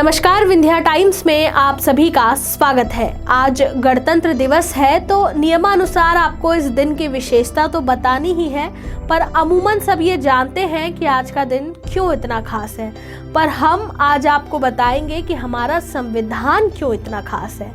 नमस्कार, विंध्या टाइम्स में आप सभी का स्वागत है। आज गणतंत्र दिवस है तो नियमानुसार आपको इस दिन की विशेषता तो बतानी ही है, पर अमूमन सब ये जानते हैं कि आज का दिन क्यों इतना खास है। पर हम आज आपको बताएंगे कि हमारा संविधान क्यों इतना खास है,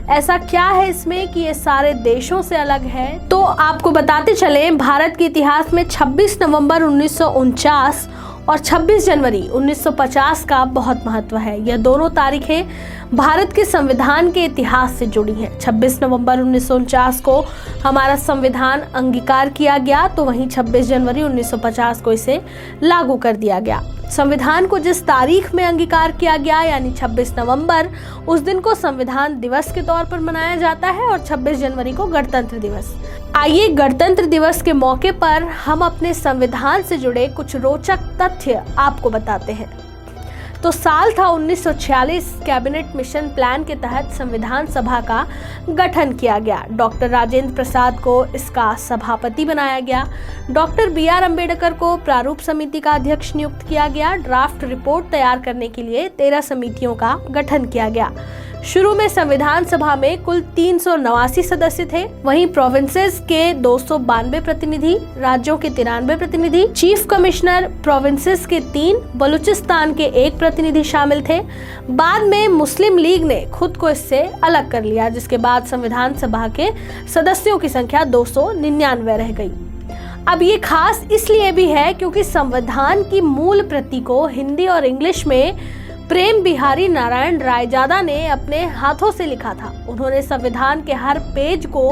ऐसा क्या है इसमें कि ये सारे देशों से अलग है। तो आपको बताते चलें, भारत के इतिहास में 26 नवंबर 1949 और 26 जनवरी 1950 का बहुत महत्व है। यह दोनों तारीखें भारत के संविधान के इतिहास से जुड़ी हैं। 26 नवंबर 1949 को हमारा संविधान अंगीकार किया गया, तो वहीं 26 जनवरी 1950 को इसे लागू कर दिया गया। संविधान को जिस तारीख में अंगीकार किया गया यानी 26 नवंबर, उस दिन को संविधान दिवस के तौर पर मनाया जाता है और 26 जनवरी को गणतंत्र दिवस। आइए गणतंत्र दिवस के मौके पर हम अपने संविधान से जुड़े कुछ रोचक तथ्य आपको बताते हैं। तो साल था 1946। कैबिनेट मिशन प्लान के तहत संविधान सभा का गठन किया गया। डॉक्टर राजेंद्र प्रसाद को इसका सभापति बनाया गया। डॉक्टर BR अम्बेडकर को प्रारूप समिति का अध्यक्ष नियुक्त किया गया। ड्राफ्ट रिपोर्ट तैयार करने के लिए 13 समितियों का गठन किया गया। शुरू में संविधान सभा में कुल 389 सदस्य थे, वहीं प्रोविंसेस के 292 प्रतिनिधि, राज्यों के 93 प्रतिनिधि, चीफ कमिश्नर प्रोविंसेस के 3, बलूचिस्तान के 1 प्रतिनिधि शामिल थे। बाद में मुस्लिम लीग ने खुद को इससे अलग कर लिया, जिसके बाद संविधान सभा के सदस्यों की संख्या 299 रह गई। अब ये खास इसलिए भी है क्योंकि संविधान की मूल प्रति को हिंदी और इंग्लिश में प्रेम बिहारी नारायण रायजादा ने अपने हाथों से लिखा था। उन्होंने संविधान के हर पेज को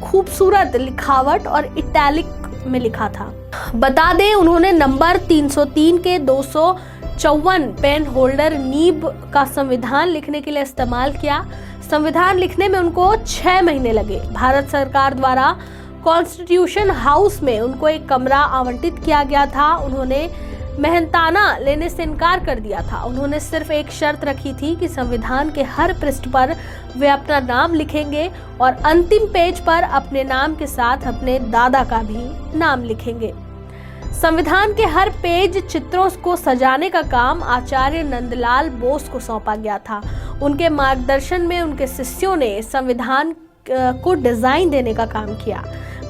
खूबसूरत लिखावट और इटैलिक में लिखा था। बता दें, उन्होंने नंबर 303 के 254 पेन होल्डर नीब का संविधान लिखने के लिए इस्तेमाल किया। संविधान लिखने में उनको 6 महीने लगे। भारत सरकार द्वारा कॉन्स्टिट्यूशन हाउस में उनको एक कमरा आवंटित किया गया था। उन्होंने मेहनताना लेने से इनकार कर दिया था। उन्होंने सिर्फ एक शर्त रखी थी कि संविधान के हर पृष्ठ पर वे अपना नाम लिखेंगे और अंतिम पेज पर अपने नाम के साथ अपने दादा का भी नाम लिखेंगे। संविधान के हर पेज चित्रों को सजाने का काम आचार्य नंदलाल बोस को सौंपा गया था। उनके मार्गदर्शन में उनके शिष्यों ने संविधान को डिजाइन देने का काम किया।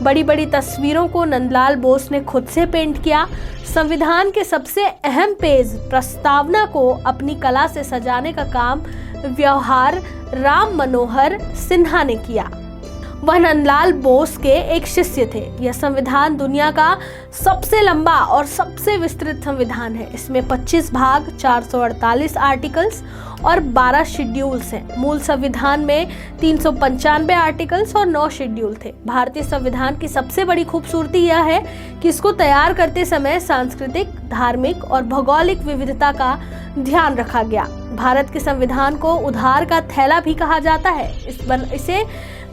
बड़ी बड़ी तस्वीरों को नंदलाल बोस ने खुद से पेंट किया। संविधान के सबसे अहम पेज प्रस्तावना को अपनी कला से सजाने का काम व्यवहार राम मनोहर सिन्हा ने किया। वह नंदलाल बोस के एक शिष्य थे। यह संविधान दुनिया का सबसे लंबा और सबसे विस्तृत संविधान है। इसमें 25 भाग, 448 आर्टिकल्स और 12 शेड्यूल्स हैं। मूल संविधान में 395 आर्टिकल्स और 9 शेड्यूल थे। भारतीय संविधान की सबसे बड़ी खूबसूरती यह है कि इसको तैयार करते समय सांस्कृतिक, धार्मिक और भौगोलिक विविधता का ध्यान रखा गया। भारत के संविधान को उधार का थैला भी कहा जाता है। इसे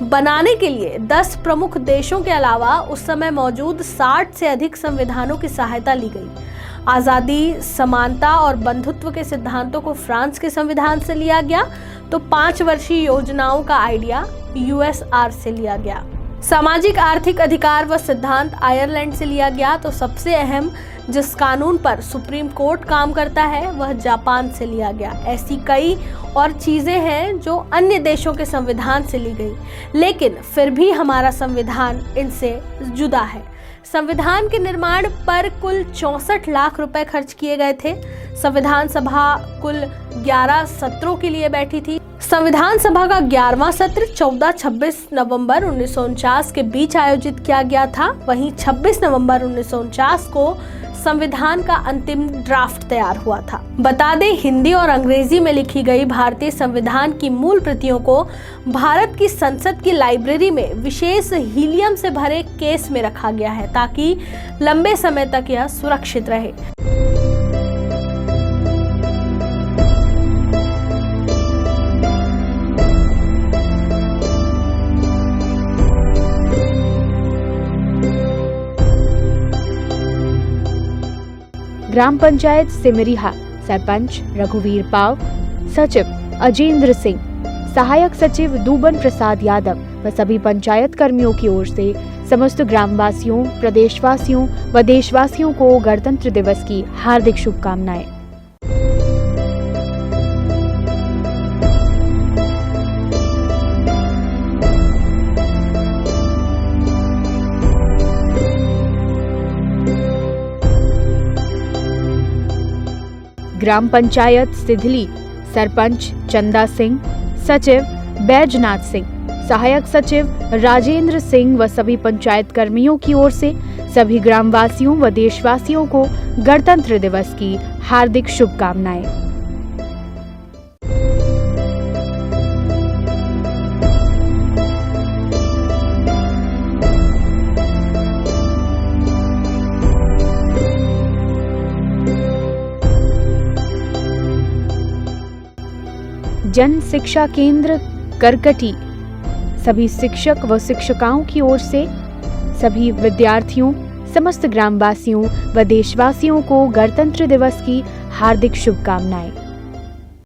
बनाने के लिए 10 प्रमुख देशों के अलावा उस समय मौजूद 60 से अधिक संविधानों की सहायता ली गई। आज़ादी, समानता और बंधुत्व के सिद्धांतों को फ्रांस के संविधान से लिया गया, तो 5 वर्षीय योजनाओं का आइडिया USR से लिया गया। सामाजिक आर्थिक अधिकार व सिद्धांत आयरलैंड से लिया गया, तो सबसे अहम जिस कानून पर सुप्रीम कोर्ट काम करता है वह जापान से लिया गया। ऐसी कई और चीजें हैं जो अन्य देशों के संविधान से ली गई, लेकिन फिर भी हमारा संविधान इनसे जुदा है। संविधान के निर्माण पर कुल 64 लाख रुपए खर्च किए गए थे। संविधान सभा कुल 11 सत्रों के लिए बैठी थी। संविधान सभा का 11वां सत्र 14-26 नवंबर 1949 के बीच आयोजित किया गया था। वहीं 26 नवंबर 1949 को संविधान का अंतिम ड्राफ्ट तैयार हुआ था। बता दें, हिंदी और अंग्रेजी में लिखी गई भारतीय संविधान की मूल प्रतियों को भारत की संसद की लाइब्रेरी में विशेष हीलियम से भरे केस में रखा गया है, ताकि लंबे समय तक यह सुरक्षित रहे। ग्राम पंचायत सिमरिहा सरपंच रघुवीर पाव, सचिव अजेंद्र सिंह, सहायक सचिव दूबन प्रसाद यादव व सभी पंचायत कर्मियों की ओर से समस्त ग्रामवासियों, प्रदेशवासियों व देशवासियों को गणतंत्र दिवस की हार्दिक शुभकामनाएं। ग्राम पंचायत सिधली सरपंच चंदा सिंह, सचिव बैजनाथ सिंह, सहायक सचिव राजेंद्र सिंह व सभी पंचायत कर्मियों की ओर से सभी ग्रामवासियों व देशवासियों को गणतंत्र दिवस की हार्दिक शुभकामनाएं। जन शिक्षा केंद्र करकटी सभी शिक्षक व शिक्षिकाओं की ओर से सभी विद्यार्थियों, समस्त ग्रामवासियों व देशवासियों को गणतंत्र दिवस की हार्दिक शुभकामनाएं।